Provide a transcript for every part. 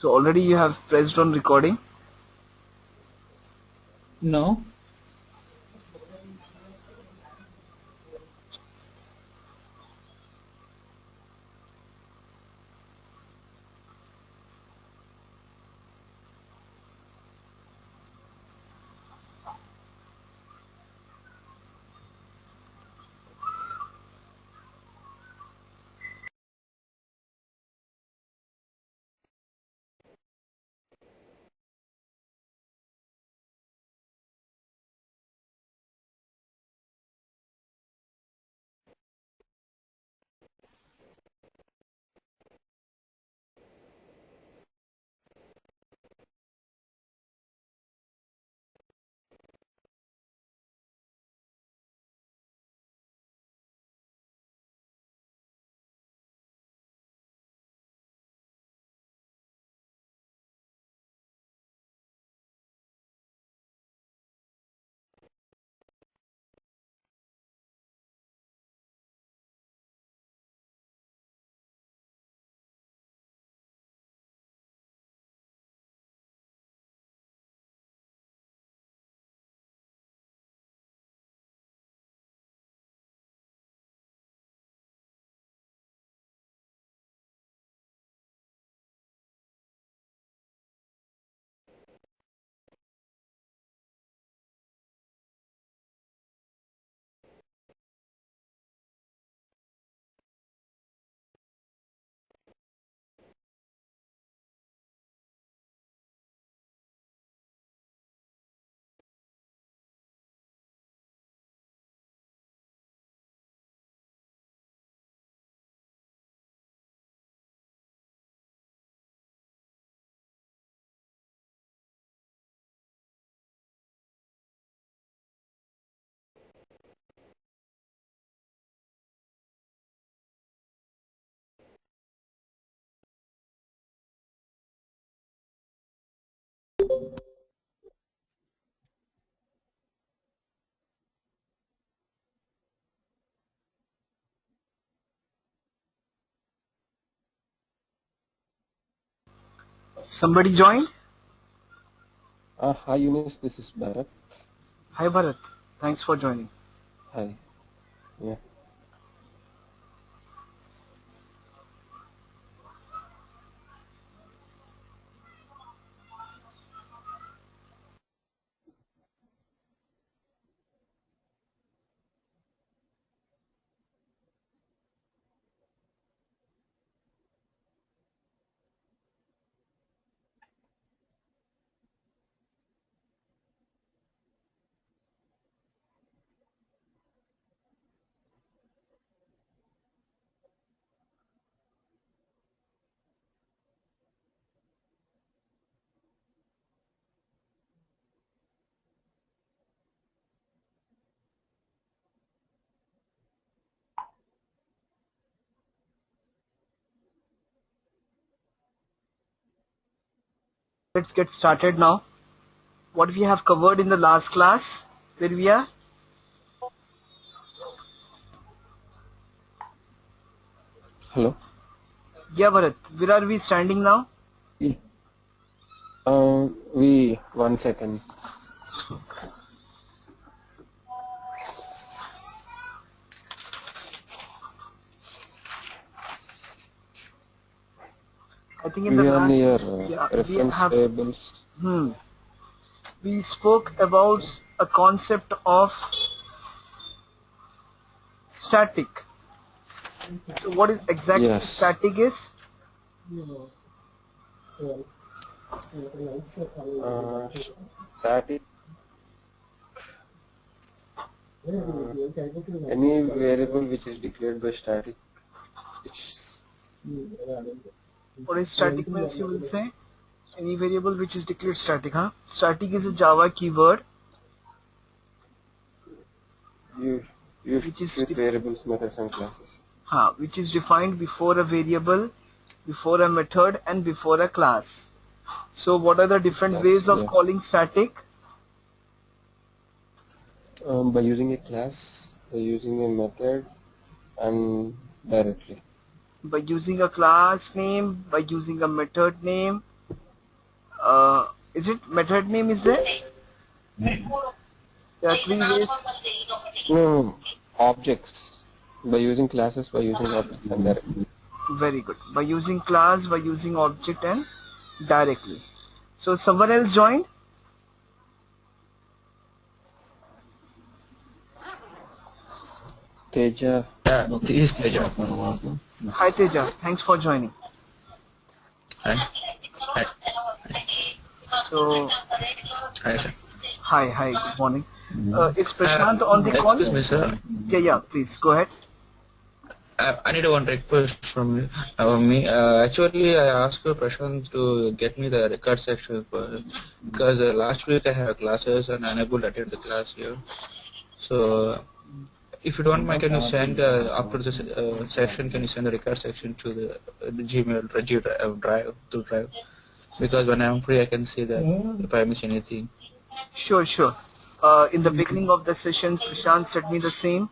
So already you have pressed on recording. No. Somebody join? Hi Eunice, this is Bharat. Hi Bharat, thanks for joining. Hi. Yeah. Let's get started now. What we have covered in the last class, where we are? Hello. Yeah Bharat, where are we standing now? Yeah. 1 second. I think in the We are last, near we reference have, tables. we spoke about a concept of static. So what is exactly Yes. static is? Static. Any variable which is declared by static. What is static means, you will say? Any variable which is declared static, huh? Static is a Java keyword Used which is with variables, methods, and classes. which is defined before a variable, before a method, and before a class. So what are the different ways of Yeah. calling static? By using a class, by using a method, and directly. By using a class name, by using a method name, Is it method name is there? There are 3 ways. No, objects. By using classes, by using objects and directly. Very good. By using class, by using object and directly. So someone else joined? Teja. This is Teja. Hi Teja, thanks for joining. Hi. Hi. So, Hi, sir. hi, good morning. Is Prashant on the call? Excuse me, sir. Yeah, please go ahead. I need one request from you. Actually, I asked Prashant to get me the record section because last week I have classes and unable to attend the class here. So, if you don't mind, can you send after this section? Can you send the record section to the Gmail drive? Because when I'm free, I can see that if I miss anything. Sure. In the beginning of the session, Prashant said me the same.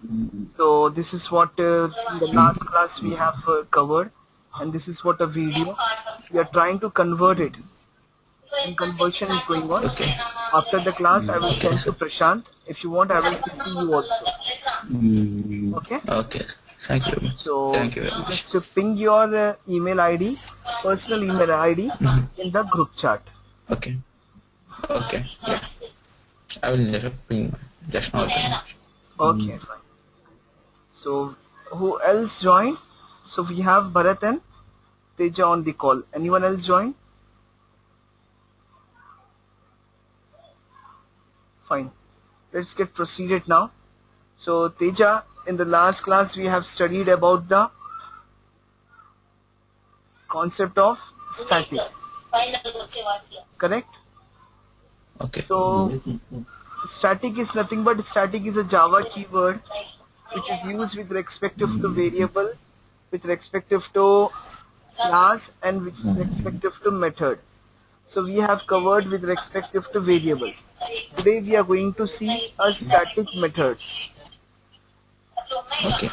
So this is what in the last class we have covered, and this is what a video. We are trying to convert it, and conversion is going on. Okay. After the class, I will Okay, send to sir. Prashant. If you want, I will CC you also. Okay. Okay. Thank you. So Thank you very much. just to ping your email ID, personal email ID in the group chat. Okay. Okay. Yeah. I will just bring just now. Okay, fine. So who else joined? So we have Bharat and Teja on the call. Anyone else join? Fine. Let's get proceeded now. So Teja, in the last class we have studied about the concept of static. Correct? Okay. So static is nothing but static is a Java keyword which is used with respect to variable, with respect to class, and with respect to method. So we have covered with respect to variable. Today we are going to see a static methods. Okay.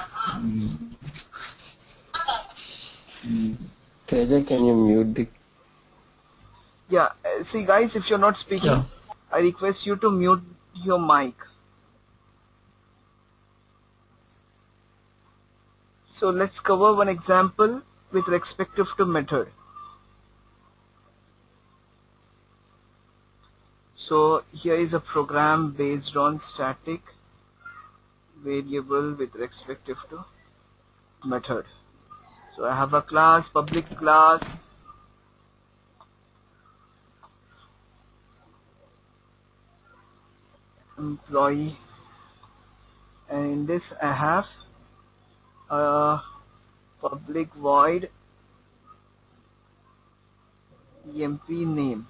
Teja, can you mute the... Yeah, see guys, if you're not speaking, Yeah. I request you to mute your mic. So let's cover one example with respect to method. So here is a program based on static variable with respect to method. So I have a class, public class, employee, and in this I have a public void emp name,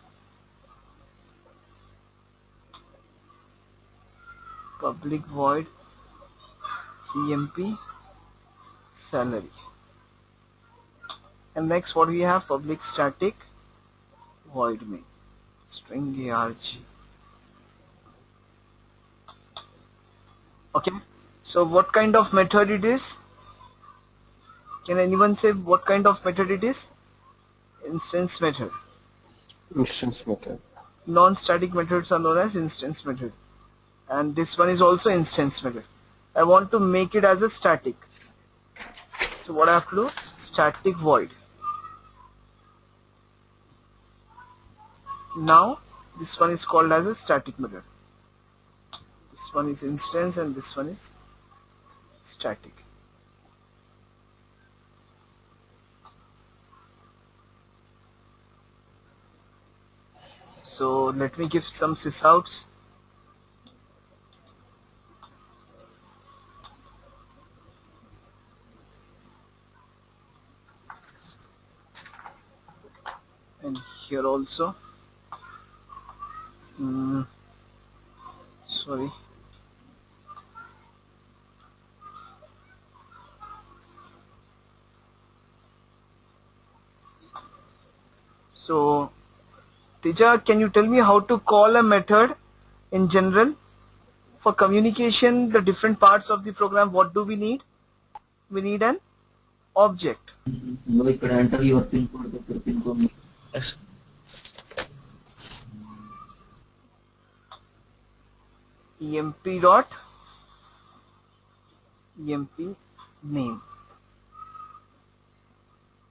public void emp salary, and next what we have, public static void main string arg. Okay, so what kind of method it is? Can anyone say what kind of method it is? Instance method. Instance method. Non-static methods are known as instance method, and this one is also instance method. I want to make it as a static. So what I have to do? Static void. Now this one is called as a static method. This one is instance and this one is static. So let me give some sysouts. And here also. Sorry. So Teja, can you tell me how to call a method in general? For communication, the different parts of the program, what do we need? We need an object. Yes. emp dot emp name.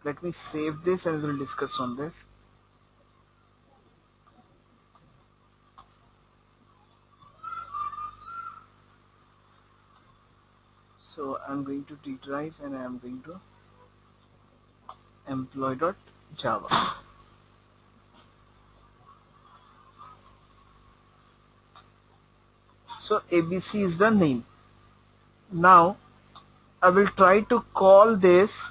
Let me save this and we'll discuss on this. So I'm going to T drive and I'm going to employee.java. So ABC is the name. Now I will try to call this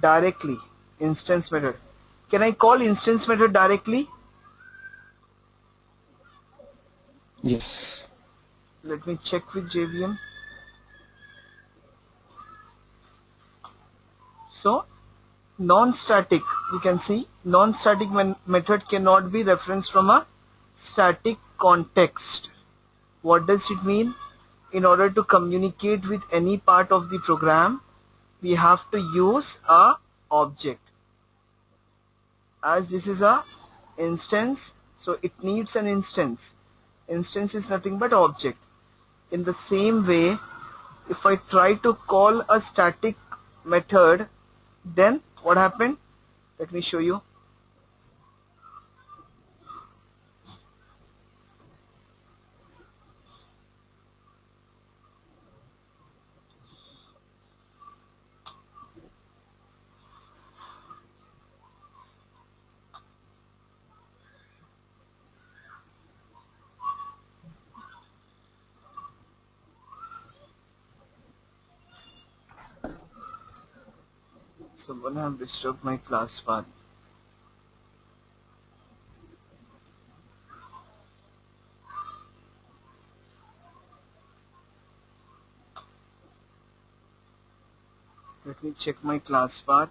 directly, instance method. Can I call instance method directly? Yes. Let me check with JVM. So non-static, you can see non-static method cannot be referenced from a static context. What does it mean? In order to communicate with any part of the program, we have to use a object. As this is a instance, so it needs an instance. Instance is nothing but object. In the same way, if I try to call a static method, then what happened? Let me show you. Someone have disturbed my class path. Let me check my class path.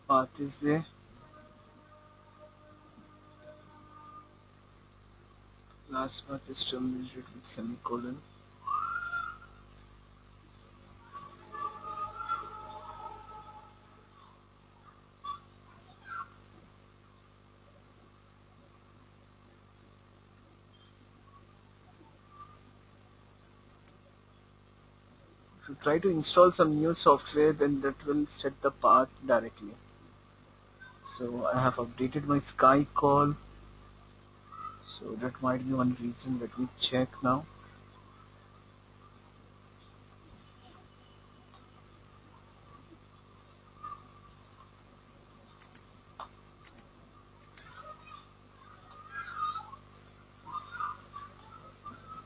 Path is there. Class path is terminated with semicolon. If you try to install some new software, then that will set the path directly. So I have updated my Sky call. So that might be one reason. Let me check now.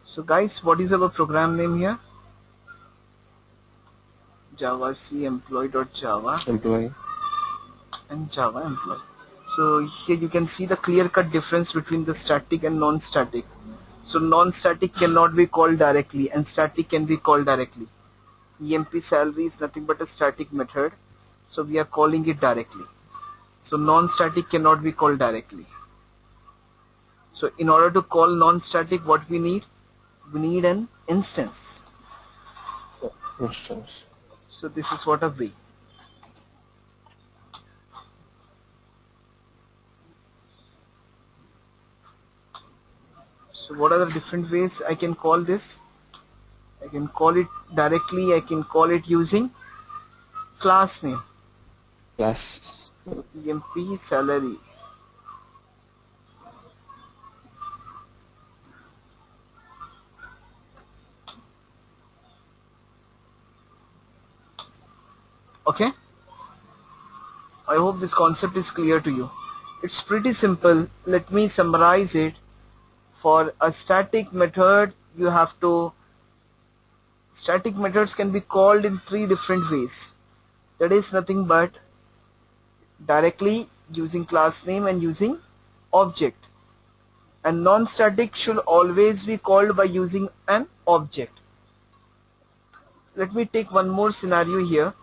So guys, what is our program name here? Java C employee.java Employee. and Java employee. So here you can see the clear-cut difference between the static and non-static. So non-static cannot be called directly and static can be called directly. EMP salary is nothing but a static method, so we are calling it directly. So non-static cannot be called directly. So in order to call non-static, what we need? We need an instance. Instance. So this is what a way. So what are the different ways I can call this? I can call it directly, I can call it using class name, Class. EMP salary. Okay? I hope this concept is clear to you. It's pretty simple. Let me summarize it. For a static method, you have to, static methods can be called in three different ways. That is nothing but directly, using class name and using object. And non-static should always be called by using an object. Let me take one more scenario here.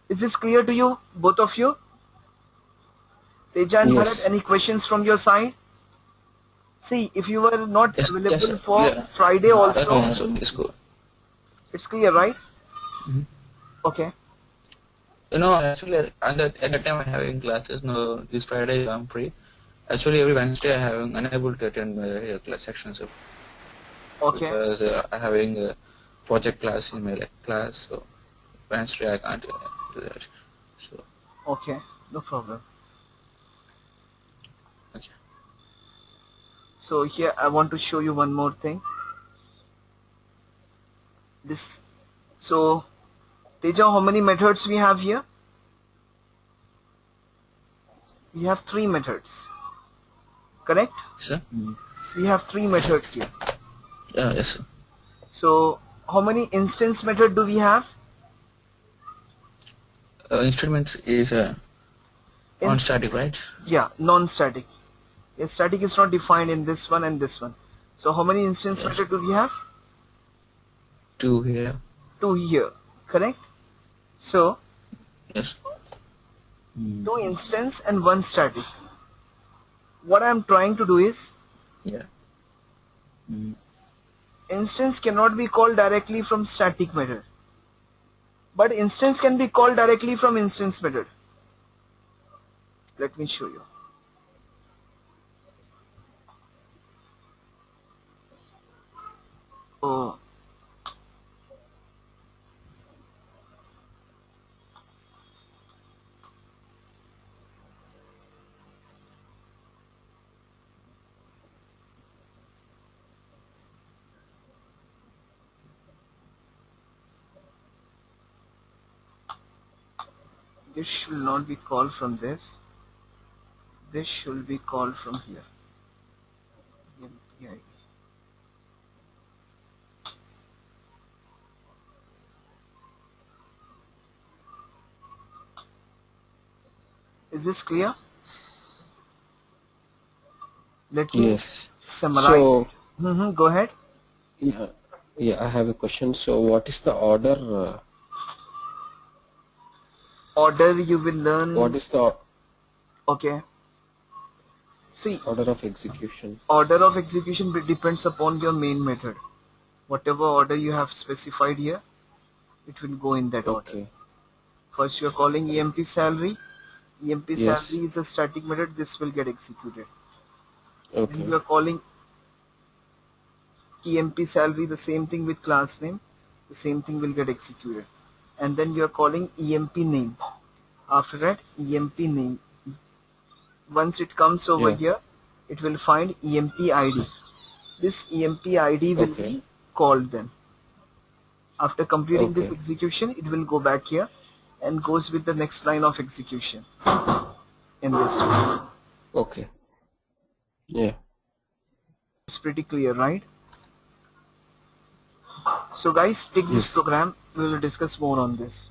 Is this clear to you, both of you? Teja and Yes. Bharat, any questions from your side? See, if you were not Yes, yes, available for yeah. Friday That also, one also is good. it's clear, right? Mhm. Okay. You know, actually, at the time I'm having classes. No, this Friday I'm free. Actually, every Wednesday I'm having unable to attend my class sections Okay. because I'm having a project class in my class. So Wednesday I can't do that. So Okay. No problem. okay. So here I want to show you one more thing. This. So Teja, how many methods we have here? We have three methods. Correct? Sir? So we have three methods here. Yeah, yes. Sir. So how many instance method do we have? Instruments is non-static, right? Yeah, non-static. Yes, static is not defined in this one and this one. So how many instance Yes. method do we have? Two here. Two here. Correct? So Yes. two instance and one static. What I am trying to do is Yeah. instance cannot be called directly from static method, but instance can be called directly from instance method. Let me show you. Oh, this should not be called from this. This should be called from here. Yeah. Is this clear? Let me Yes. summarize So it. Go ahead. yeah, yeah, I have a question. So what is the order? Order you will What learn. is the Okay. See, order of execution? order of execution depends upon your main method. Whatever order you have specified here, it will go in that order. Okay. First you are calling EMP salary. EMP Yes. salary is a static method. This will get executed. Then Okay. you are calling EMP salary, the same thing with class name. The same thing will get executed. And then you are calling EMP name. After that, EMP name. Once it comes over Yeah. here, it will find EMP ID. This EMP ID will Okay. be called then. After completing this Okay. execution, it will go back here and goes with the next line of execution in this way. Okay. Yeah. It's pretty clear, right? So guys, take this Yes. program. We will discuss more on this.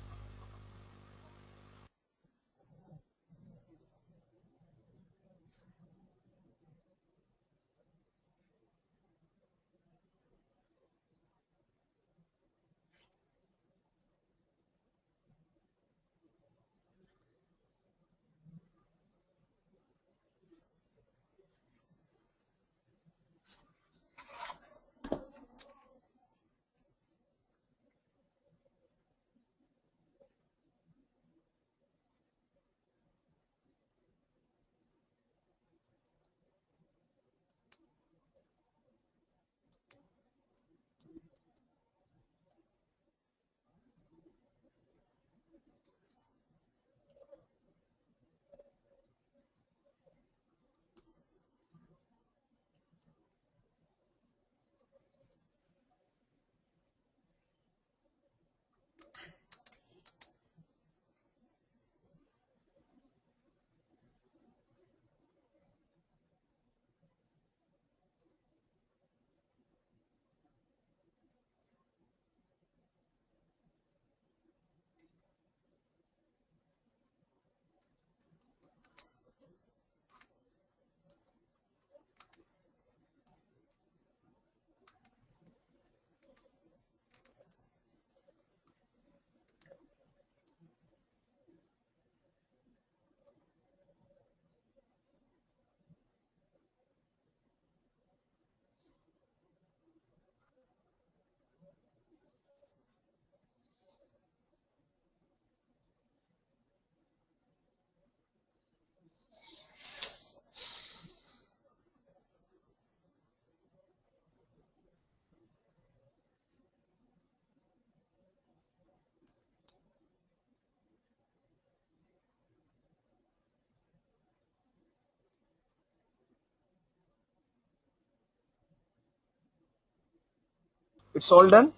It's all done?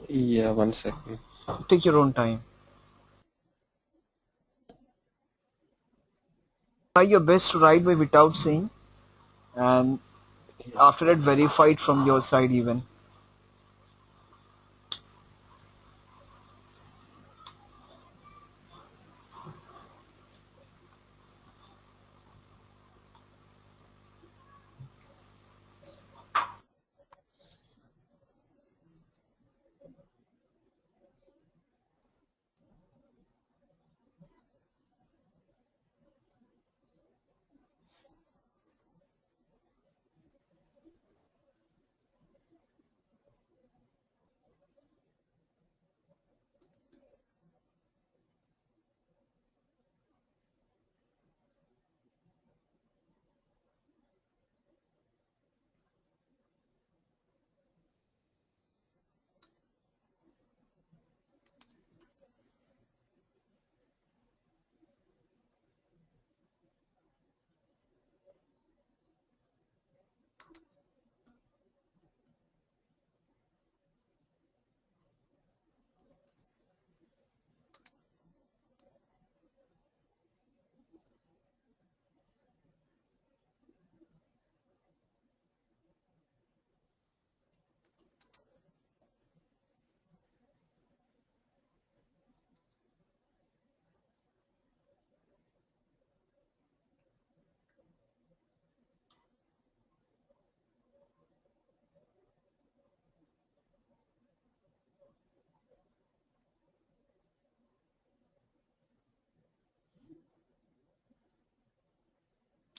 Yeah, 1 second. Take your own time. Try your best to write by without saying, and after that verify it from your side even.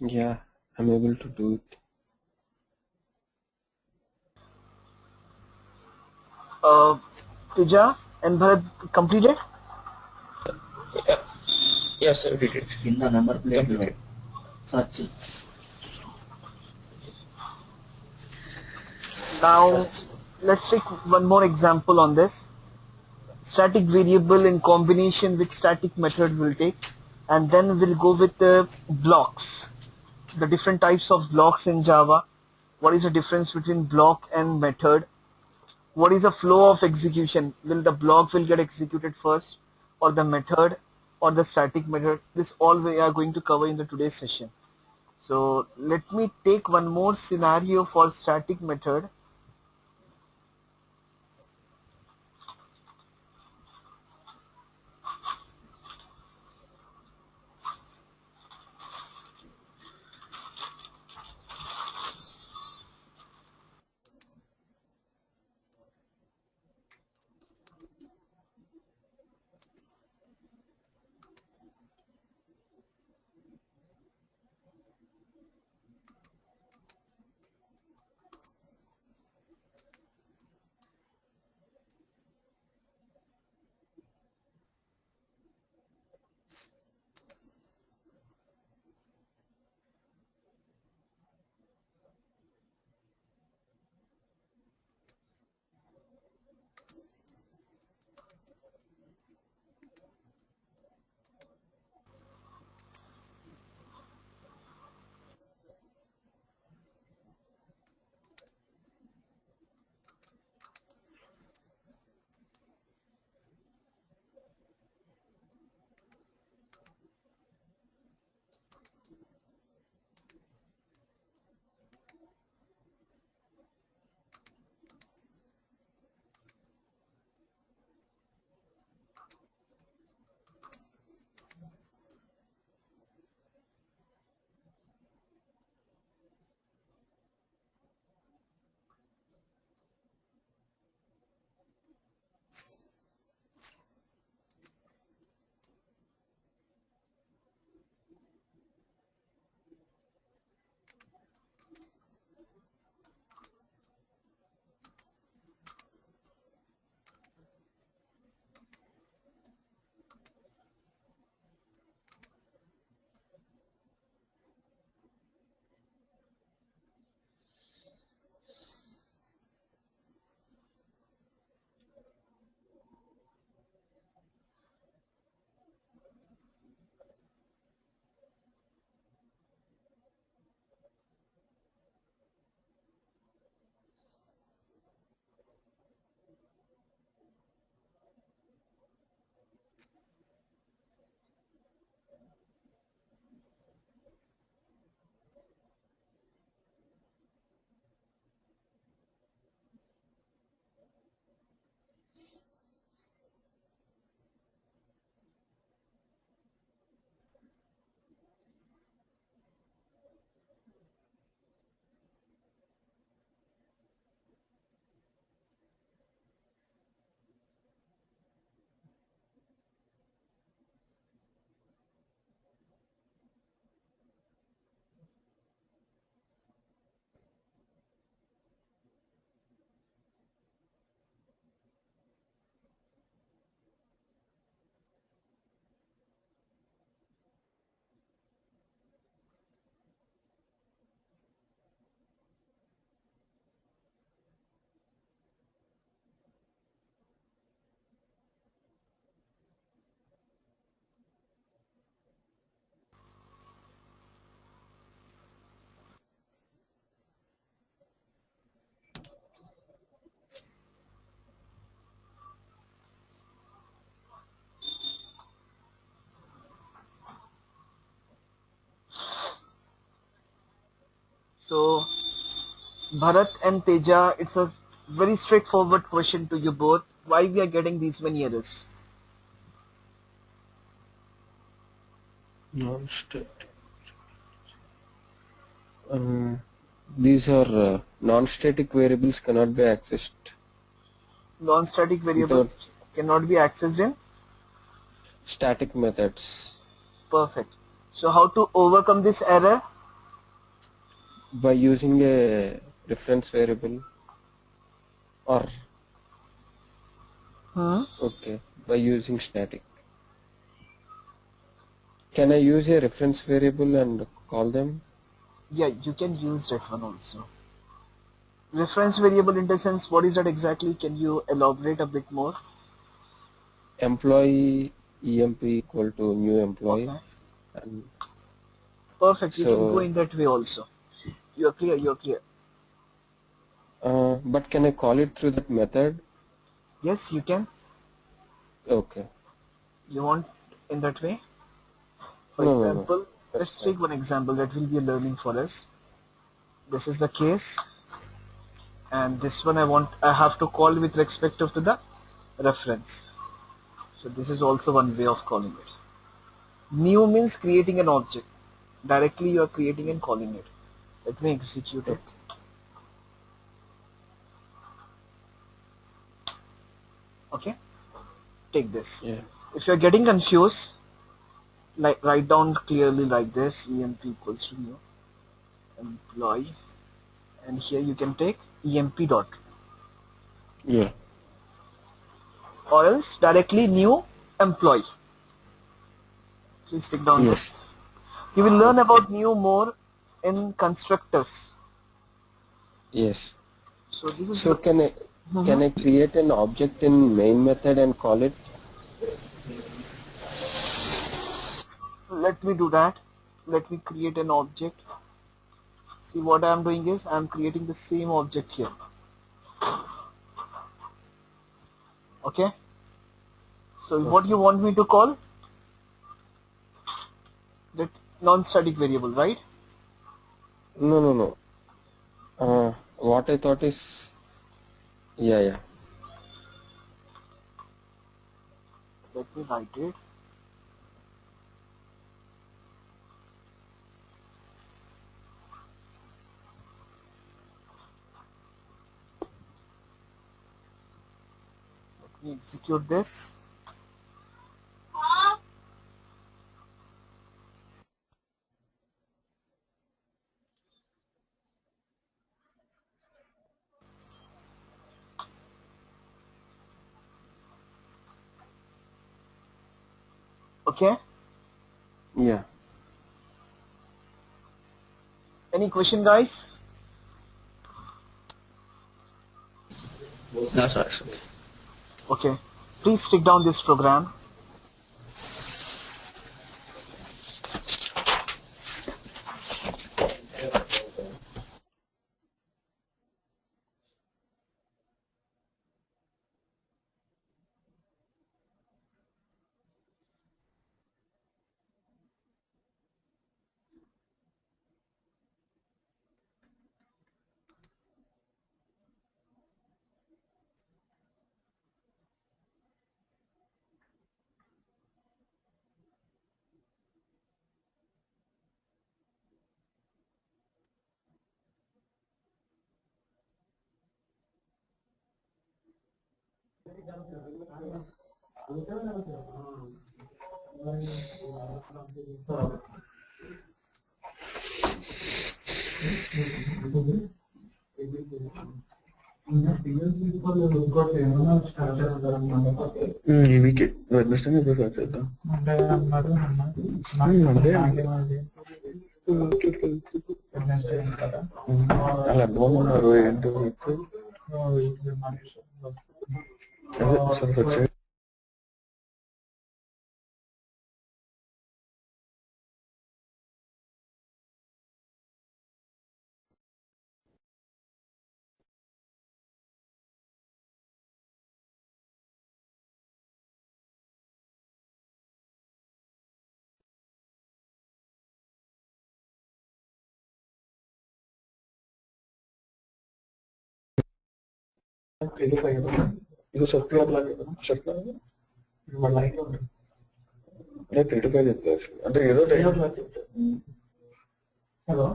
Yeah, I'm able to do it. Tija and Bharat completed? Yes, I did it. కింద number ప్లేట్లు Completed. Search Now let's take one more example on this. Static variable in combination with static method will take, and then we'll go with the blocks, the different types of blocks in Java. What is the difference between block and method? What is the flow of execution? Will the block will get executed first, or the method, or the static method? This all we are going to cover in the today's session. So let me take one more scenario for static method. So Bharat and Teja, it's a very straightforward question to you both. Why we are getting these many errors? Non-static. These are non-static variables cannot be accessed Non-static without variables cannot be accessed in. static methods. Perfect. So how to overcome this error? By using a reference variable or okay, by using static. Can I use a reference variable and call them? Yeah, you can use that one also. Reference variable in the sense, what is that exactly? Can you elaborate a bit more? Employee emp equal to new employee, Okay. and Perfect. You can go so in that way also. You're clear. You're clear. but can I call it through that method? Yes, you can. Okay. You want in that way? For No. example, That's let's fine. take one example that will be a learning for us. This is the case, and this one I have to call with respect to the reference. So this is also one way of calling it. New means creating an object. Directly you are creating and calling it. Let me execute it. Okay. Okay. Take this. Yeah. If you are getting confused, like write down clearly like this: emp equals to new employee, and here you can take emp dot, Yeah. or else directly new employee. Please take down this. Yes. You will learn Okay. about new more in constructors. Yes. So this is So the. can I create an object in main method and call it? Let me do that. Let me create an object. See, what I am doing is I am creating the same object here. Okay. So what Okay. you want me to call? That non-static variable, right? No. What I thought is, yeah. Let me write it. Let me execute this. Okay. Yeah. Any question, guys? No, sorry. It's okay. Okay. Please take down this program. వీకే Wednesday prefer చేద్దాం Monday అలా అర్థమన్నారు ఏంటో వచ్చే 3 to 5 కదా ఇది శక్తి అట్లాగే కదా శక్తి మన లైన్ లో ఉంటుంది అంటే 3 to 5 చెప్తారు అంటే ఏదో టైం హలో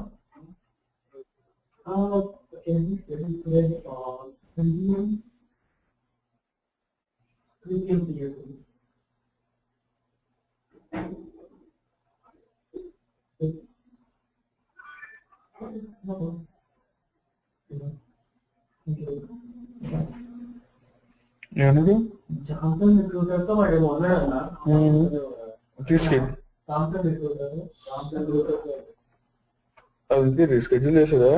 ఏమన్నది తీసుకెళ్ళి అది రీస్కెడ్యూల్ చేసేదా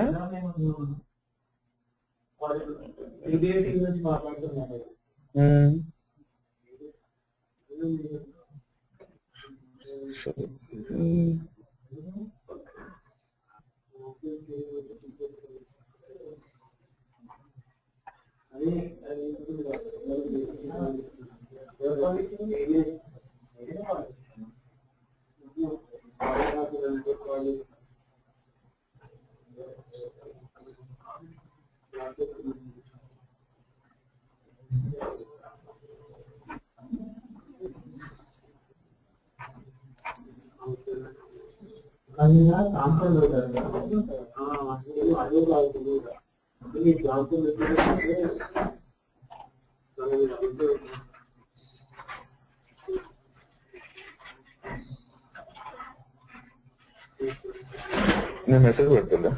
నేను మెసేజ్ పెడుతుందా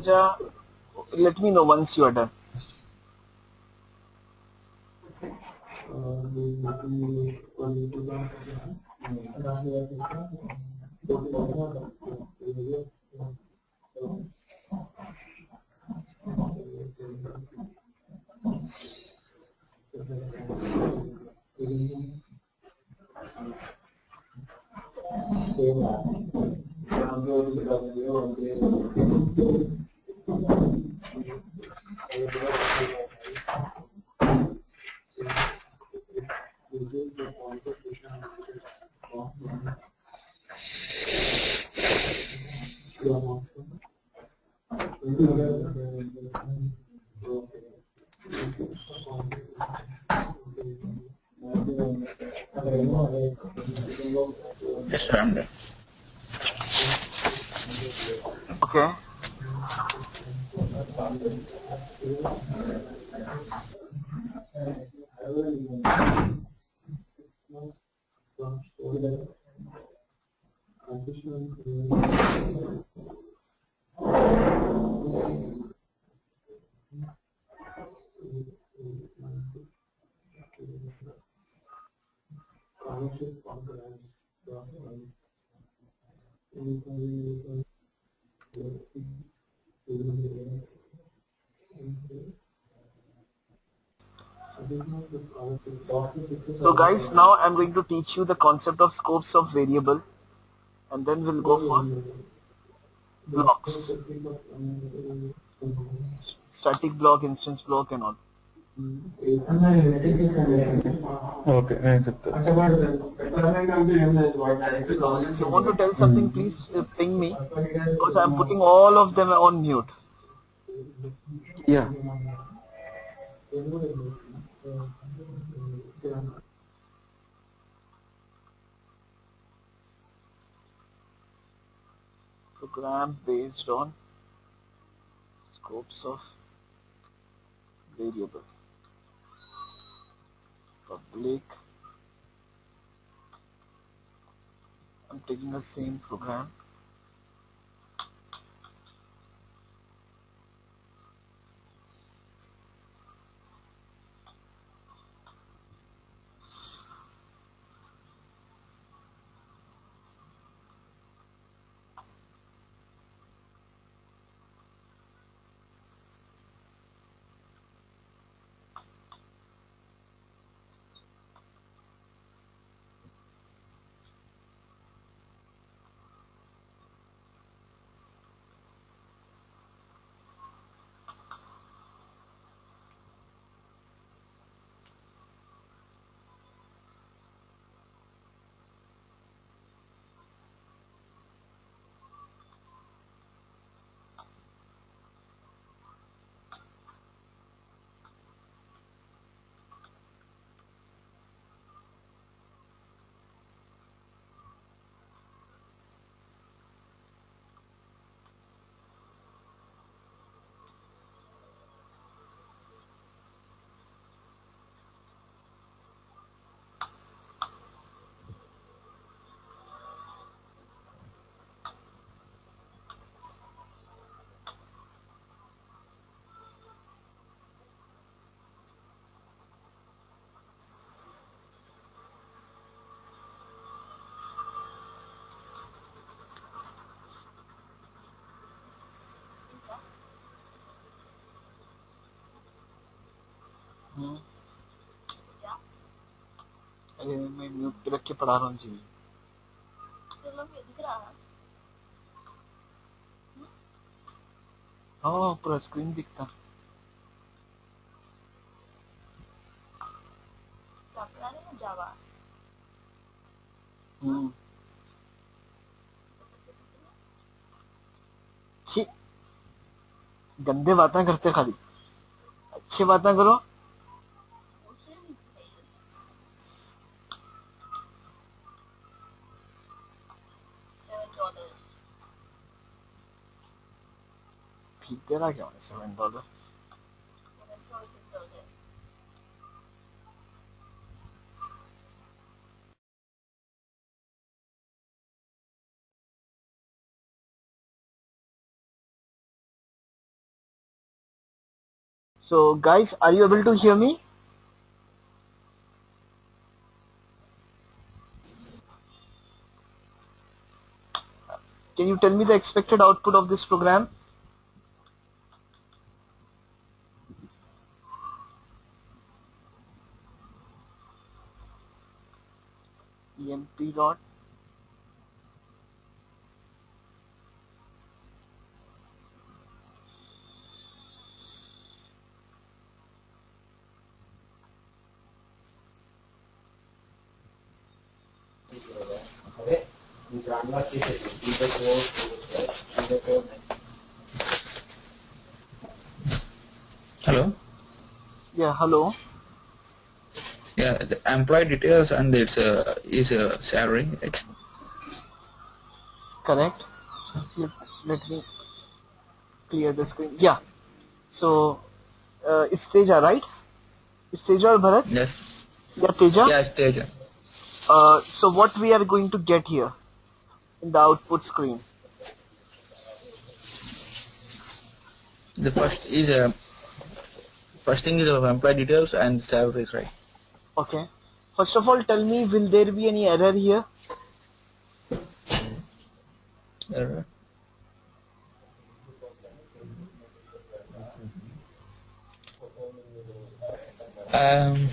So let me know once you are done. Yes, sir, I'm done. Okay. So guys, now I'm going to teach you the concept of scopes of variable, and then we'll go for blocks, static block, instance block, and all. Okay నేను చెప్తాను If you want to tell something, please ping me, because I'm putting all of them on mute. Yeah Program based on scopes of variable. Public. I'm taking the same program. अरे मैं mute पे रख के पढ़ा रहा हूँ जी। हाँ पूरा स्क्रीन दिखता। छी गंदे बातें करते खाली, अच्छी बातें करो। ठीक तेरा क्या है $7? So guys, are you able to hear me? Can you tell me the expected output of this program? emp dot Hello. yeah, hello. Yeah, the employee details and its is salary, right? Correct. Let me clear the screen. Yeah. So it's Teja, right? It's Teja or Bharat? Yes. Yeah, Teja. Yeah, stage. So what we are going to get here in the output screen? The first thing is of employee details and salaries, right? Okay. First of all, tell me, will there be any error here? Error. Um,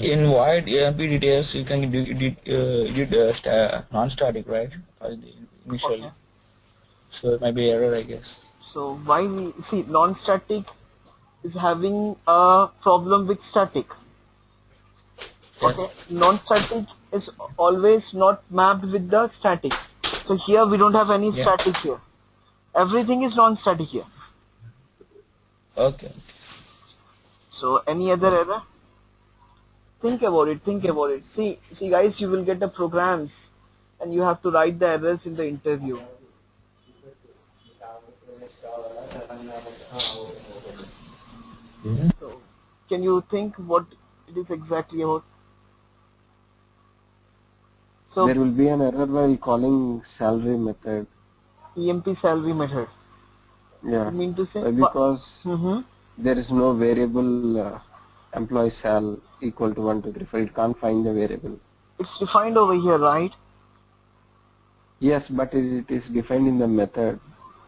in void AMP details, you can do non-static, right? Initially, Okay. so it might be error, I guess. So why we see non-static is having a problem with static. Yes. Okay. Non-static is always not mapped with the static. So here we don't have any Yeah. static here. Everything is non-static here. Okay. So any other error? Think about it. Think about it. See, guys, you will get the programs, and you have to write the errors in the interview. So, can you think what it is exactly about? So, There will be an error while calling salary method. EMP salary method. Yeah. You mean to say? Because Mm-hmm. there is no variable employee sal equal to 1, 2, 3, 4. It can't find the variable. It's defined over here, right? Yes, but it is defined in the method.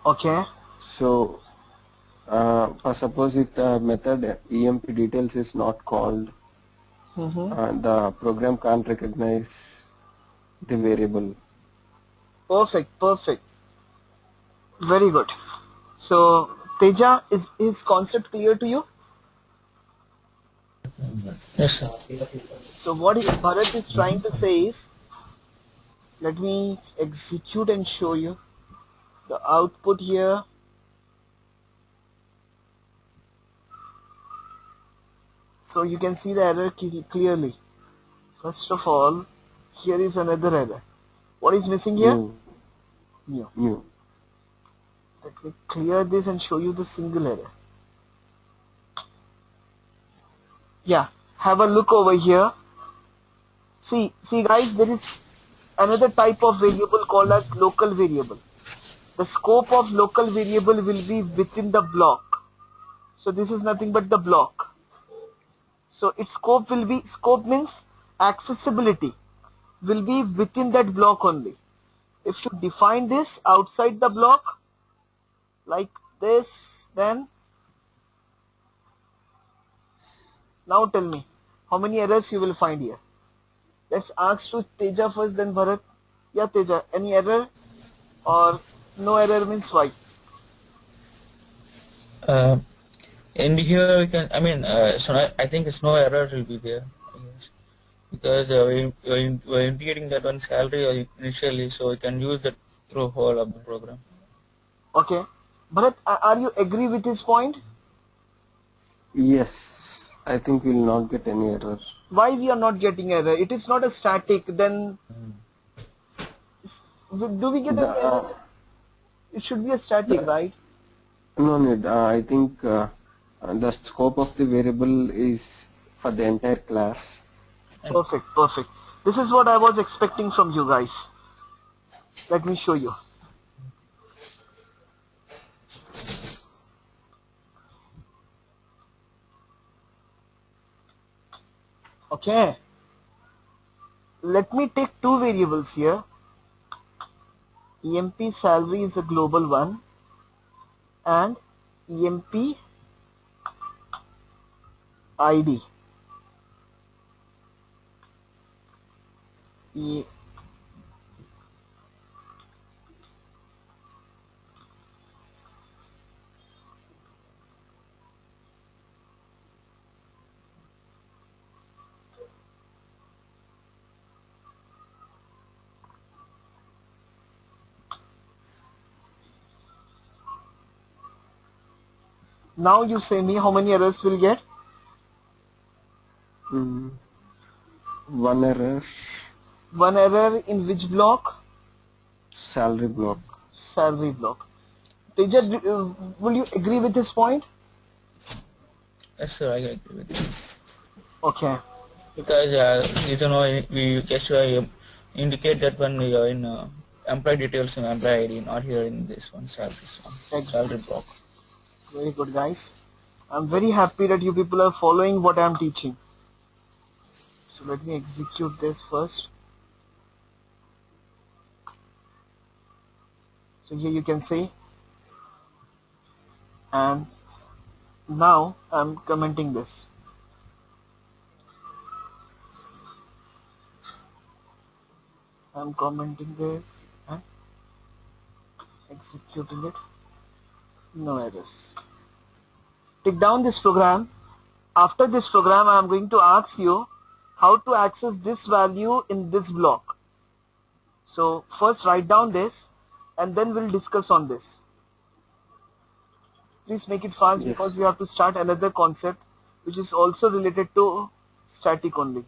Okay. So, suppose if the method EMP details is not called, Mm-hmm. the program can't recognize the variable. Perfect. Perfect. Very good. So, Teja, is his concept clear to you? Yes, sir. So, what Bharat is trying to say is, let me execute and show you the output here. So you can see the error clearly. First of all, here is another error. What is missing here? New. New. Let me clear this and show you the single error. Yeah, have a look over here. See guys, there is another type of variable called as local variable. The scope of local variable will be within the block. So this is nothing but the block. So its scope will be, scope means accessibility, will be within that block only. If you define this outside the block like this, then Now tell me, how many errors you will find here? Let's ask to Teja first, then Bharat. Yeah, Teja, any error or no error means why? Uh, and here we can, I mean, so I think it's no error will be there, I guess, because we're integrating that one salary initially, so we can use that through whole of the program. Okay. Bharat, are you agree with his point? Yes, I think we'll not get any error. Why we are not getting error? It is not a static. Then do we get The, any error? It should be a static, the right? no need. I think the scope of the variable is for the entire class. And Perfect, perfect. This is what I was expecting from you guys. Let me show you. Okay. Let me take two variables here. EMP salary is a global one and EMP ID. E Now you say me how many errors will get? Mm, one error, One error in which block? salary block. Salary block. Teja, will you agree with this point? yes, sir, I agree with you. Okay. Because you know we just indicate that when we are in employee details and employee ID, not here in this one salary Excellent. block. Very good, guys. I'm very happy that you people are following what I'm teaching. So let me execute this first. So here you can see, and now I'm commenting this. I'm commenting this and executing it. No errors. Take down this program. After this program, I am going to ask you how to access this value in this block. So first write down this and then we'll discuss on this. Please make it fast because Yes. we have to start another concept which is also related to static only.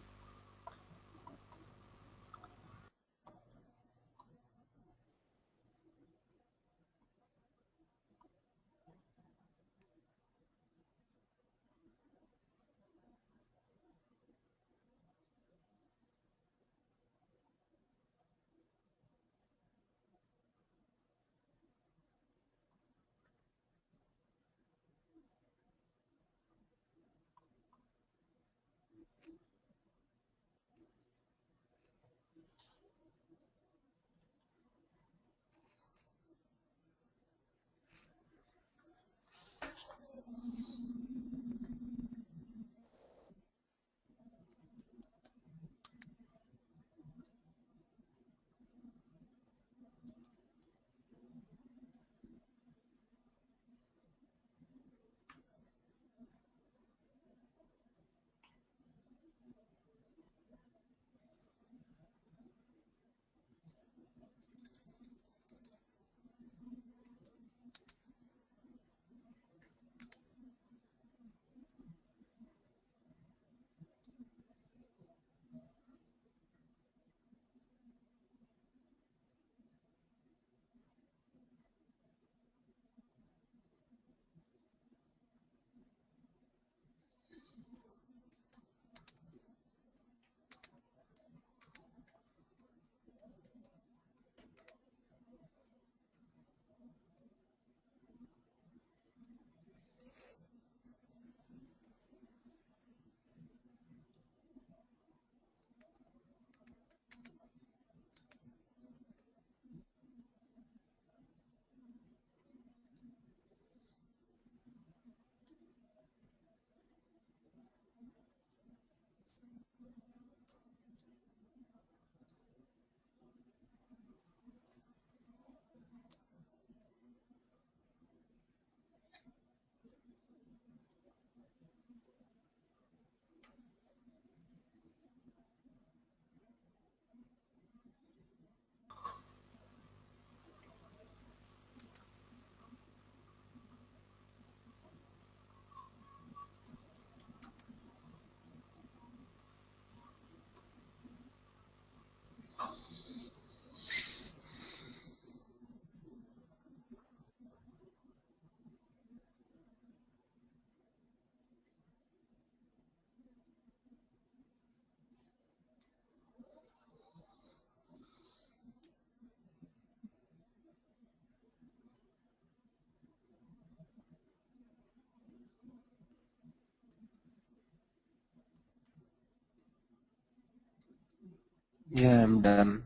Yeah, I'm done.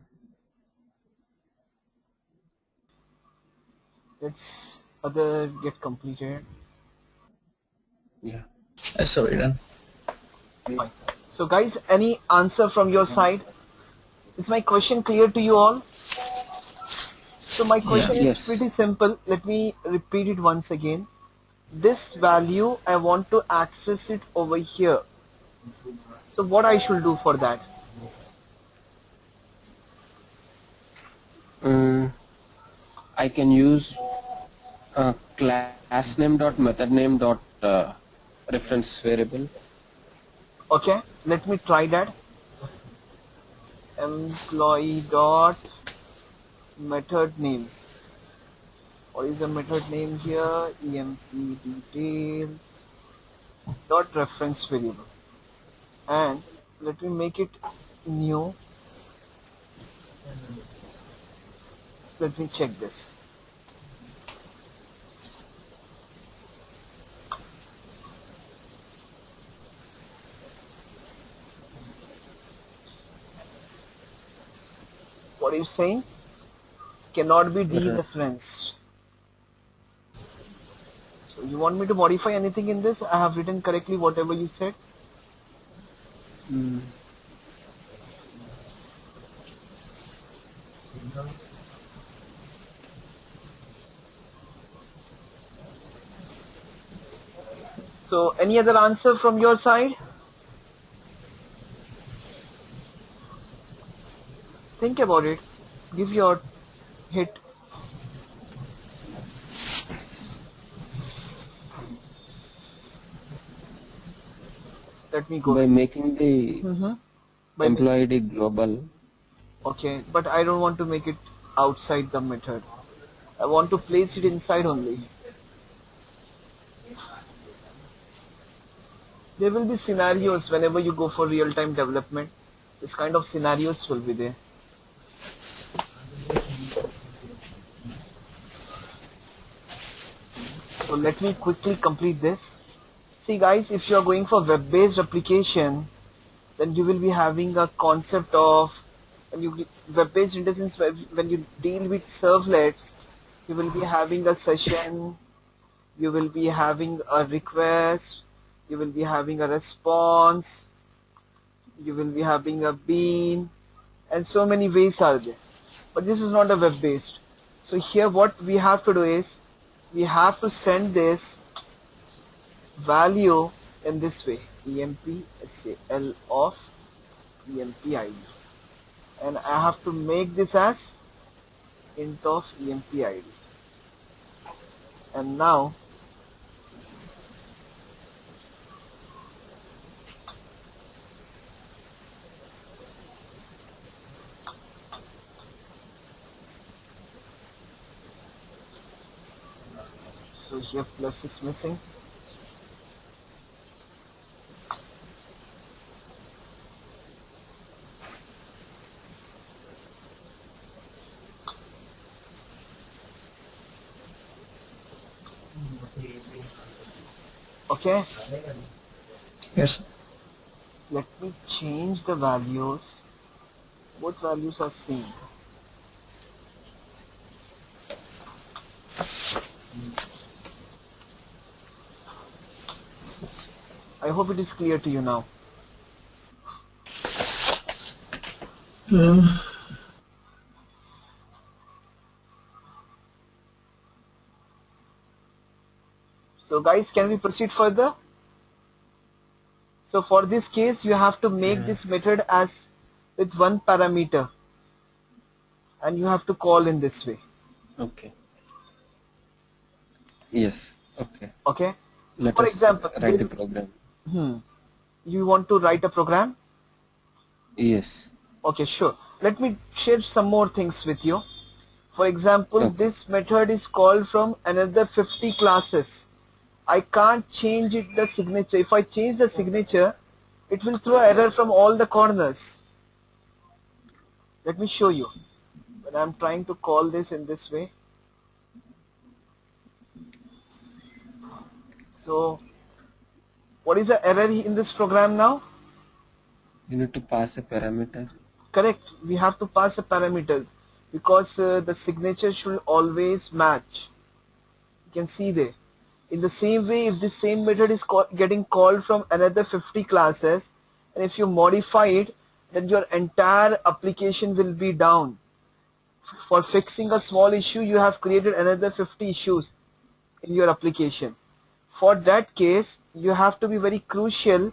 Let's other get completed. Yeah. That's already done. Fine. So guys, any answer from your side? Is my question clear to you all? So my Yeah. question is Yes. pretty simple. Let me repeat it once again. This value, I want to access it over here. So what I should do for that? I can use class name dot method name dot reference variable. Okay, let me try that. Employee dot method name. What is the method name here? Emp details dot reference variable. And let me make it new. Let me check this. What are you saying? Cannot be Uh, dereferenced. So you want me to modify anything in this? I have written correctly whatever you said. mm, So any other answer from your side? Think about it. Give your hit. Let me go by ahead. making the Mm-hmm. By making employee it ID global. okay, but I don't want to make it outside the method. I want to place it inside only. There will be scenarios whenever you go for real-time development. This kind of scenarios will be there. So let me quickly complete this. See guys, if you are going for web-based application, then you will be having a concept of when you web-based instance when you deal with servlets, you will be having a session, you will be having a request, you will be having a response, you will be having a bean, and so many ways are there. But this is not a web-based. So here what we have to do is we have to send this value in this way, emp sal of emp id, and I have to make this as int of emp id. And now so here plus is missing. Okay, Yes. let me change the values. Both values are same. I hope it is clear to you now. So guys, can we proceed further? So for this case, you have to make this method as with one parameter, and you have to call in this way. Okay. Yes. Okay. Okay. So Let for us example, write the program. you want to write a program. Yes. Okay, sure. Let me share some more things with you. For example, Okay. this method is called from another 50 classes. I can't change it the signature. If I change the signature, it will throw error from all the corners. Let me show you. When I'm trying to call this in this way. So, what is the error in this program now? You need to pass a parameter. Correct. We have to pass a parameter because the signature should always match. You can see there. In the same way, if this same method is getting called from another 50 classes, and if you modify it, then your entire application will be down. For fixing a small issue, you have created another 50 issues in your application. For that case, you have to be very crucial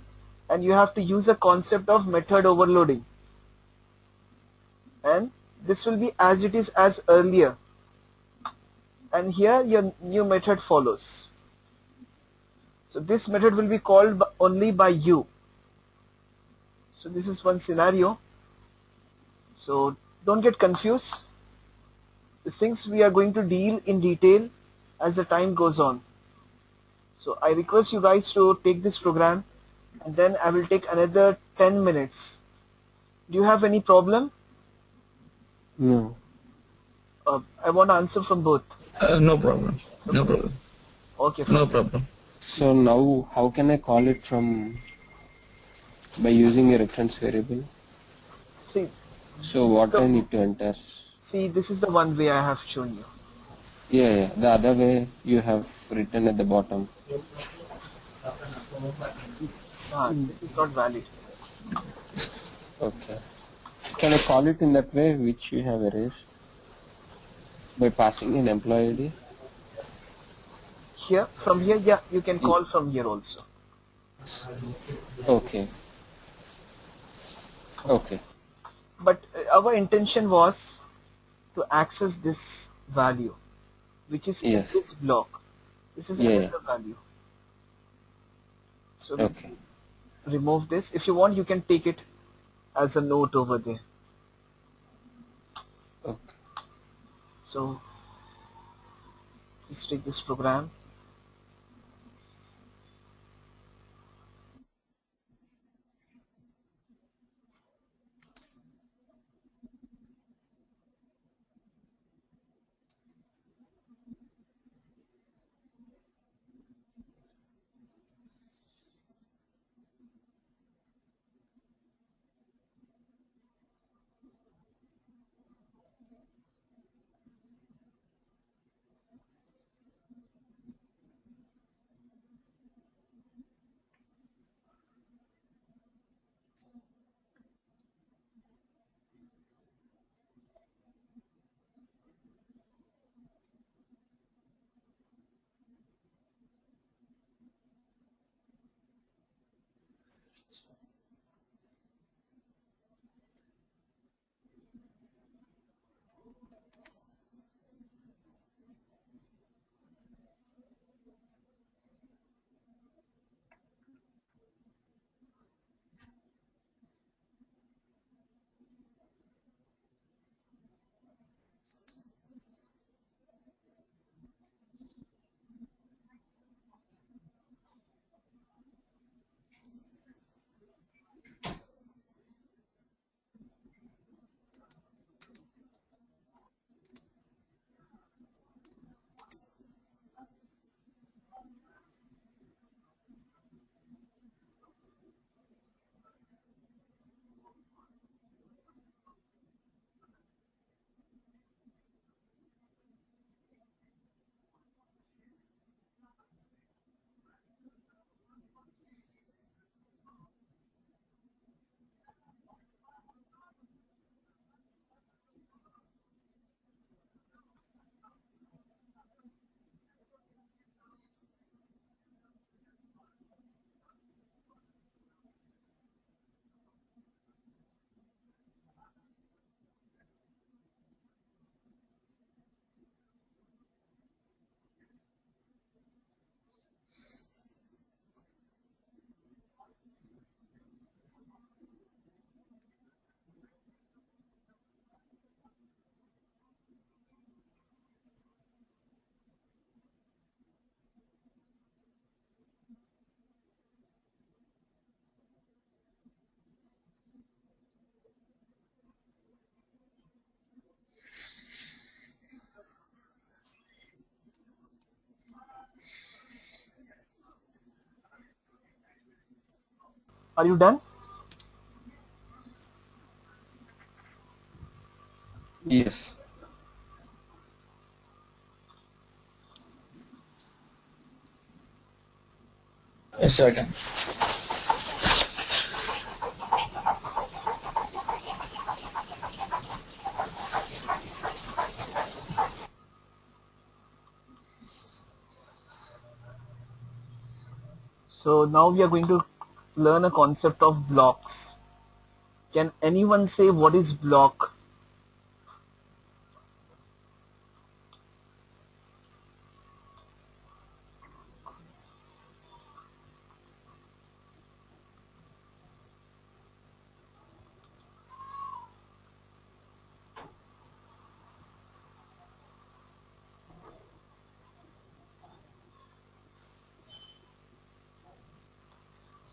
and you have to use a concept of method overloading. And this will be as it is as earlier. And here your new method follows. So this method will be called only by you. So this is one scenario. So don't get confused. These things we are going to deal in detail as the time goes on. So I request you guys to take this program and then I will take another 10 minutes. Do you have any problem? No. I want to answer from both. No problem. No problem. Okay, No fine. problem. So now how can I call it from by using a reference variable? See, So what I need to enter? this is the one way I have shown you. Yeah, the other way you have written at the bottom. This is not valid. Okay. Can I call it in that way which you have erased? By passing an employee ID? Here, from here, yeah, you can call from here also. Okay. Okay. But our intention was to access this value, which is in Yes. this block. This is Yeah. another value. So we Okay. remove this. If you want, you can take it as a note over there. Okay. So let's take this program. Are you done? Yes, I can. So now we are going to learn a concept of blocks. Can anyone say what is block?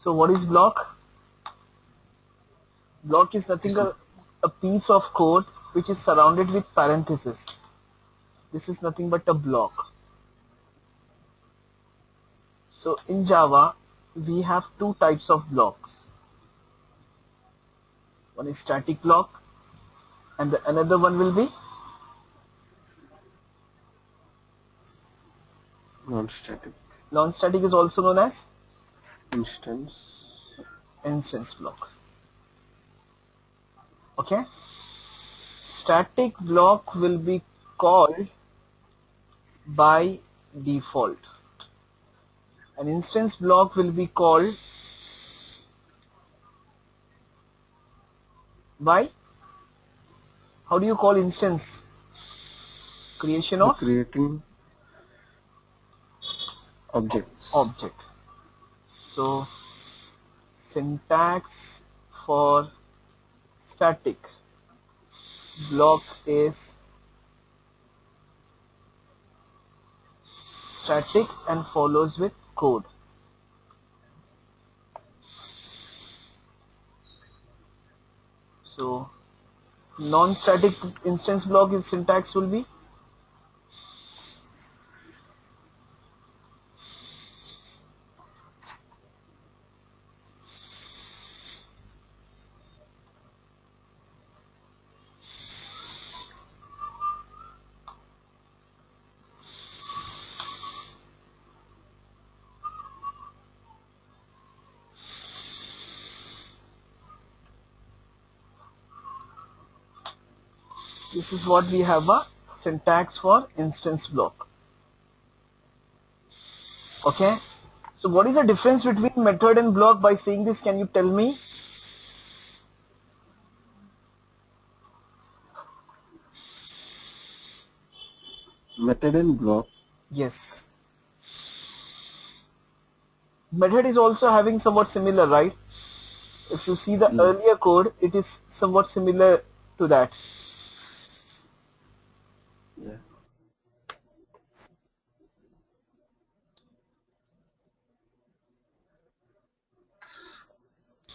So what is block? Block is nothing but a piece of code which is surrounded with parentheses. This is nothing but a block. So in Java, we have two types of blocks. One is static block and the another one will be Non-static non-static, is also known as instance. instance block. Okay? Static block will be called by default. An instance block will be called by, how do you call instance? Creation The of creating objects. object. So syntax for static block is static and follows with code. So non-static instance block is syntax will be this is what we have a syntax for instance block. Okay, so what is the difference between method and block? By saying this, can you tell me? Method and block. Yes, method is also having somewhat similar, right? If you see the earlier code, it is somewhat similar to that. Yeah.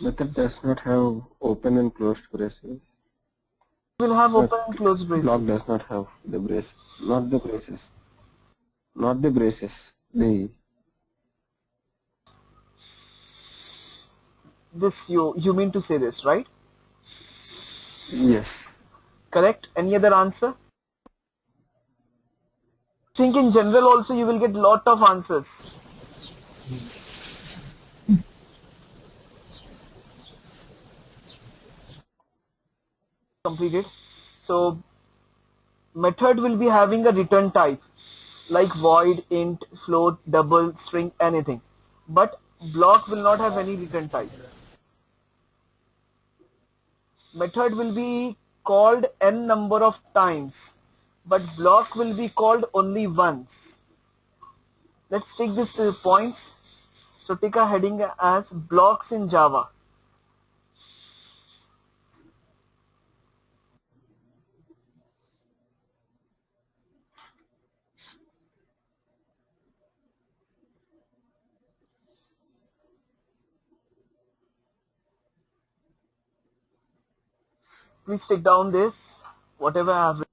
Method does not have open and closed braces. Will have But open and closed block braces. does not have the brace, not the braces, not the braces. The This you mean to say this, right? yes. Correct? Any other answer? Think in general also you will get lot of answers. Completed. So method will be having a return type like void, int, float, double, string, anything. But block will not have any return type. Method will be called n number of times, but block will be called only once. Let's take this points. So take a heading as blocks in Java. Please take down this, whatever I have written.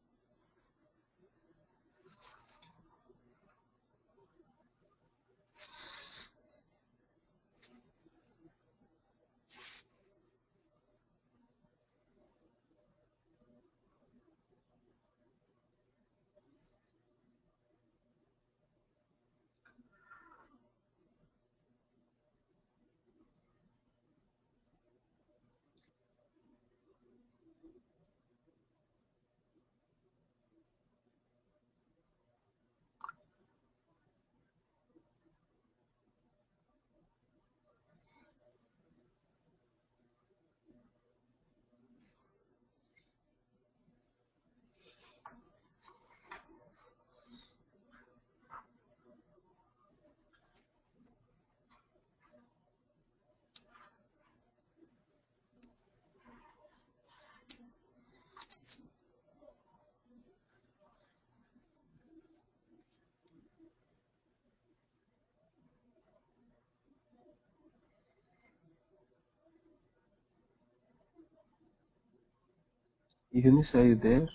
Eunice, are you there?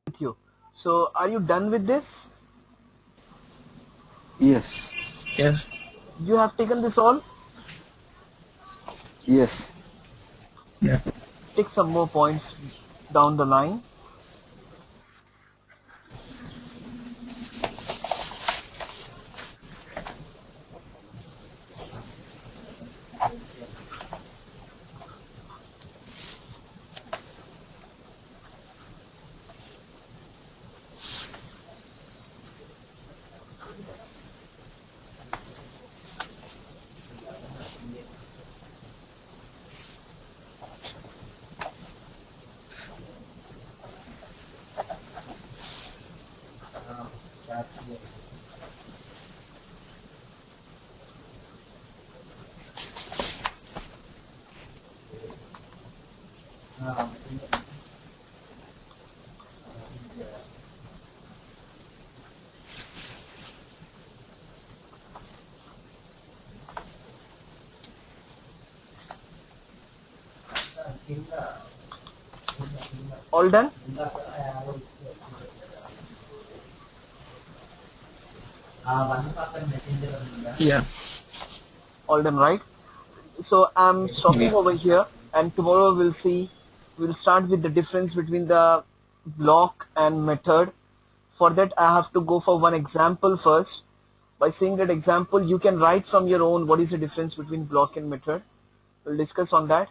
With you. So are you done with this? Yes. Yes. You have taken this all? Yes. Yeah. Take some more points down the line. All done? Yeah. All done, right? So I'm stopping Yeah. over here, and tomorrow we'll start with the difference between the block and method. For that I have to go for one example first. By seeing that example, you can write from your own what is the difference between block and method. We'll discuss on that.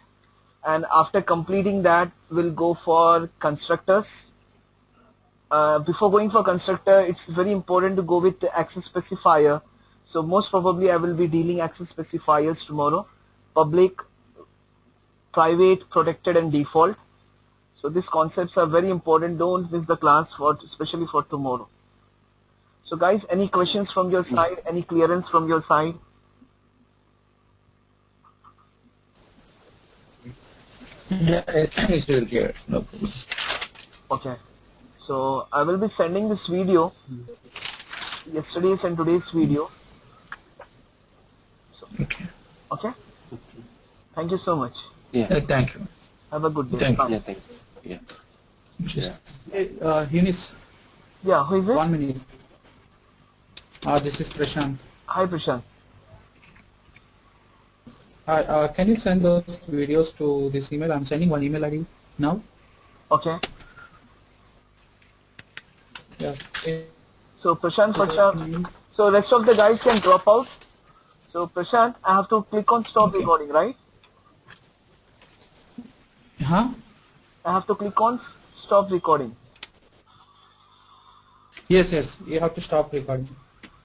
And after completing that, we'll go for constructors. Before going for constructor, it's very important to go with the access specifier. So most probably I will be dealing access specifiers tomorrow. Public, private, protected and default. So these concepts are very important. Don't miss the class, especially for tomorrow. So guys, any questions from your side? Any clearance from your side? Yeah. It's very clear. No problem. Okay. So I will be sending this video, yesterday's and today's video. So, Okay. okay. Thank you so much. Yeah. Thank you. Have a good day. Thank you. Bye. Yeah, thanks. Yeah. Just Yeah. Hey, Eunice, Yeah, who is this? 1 minute. This is Prashant. Hi Prashant. Can you send those videos to this email? I'm sending one email ID now. Okay. Yeah. So Prashant, so rest of the guys can drop out. So Prashant, I have to click on stop Okay. recording, right? Huh? I have to click on stop recording. Yes, yes. You have to stop recording.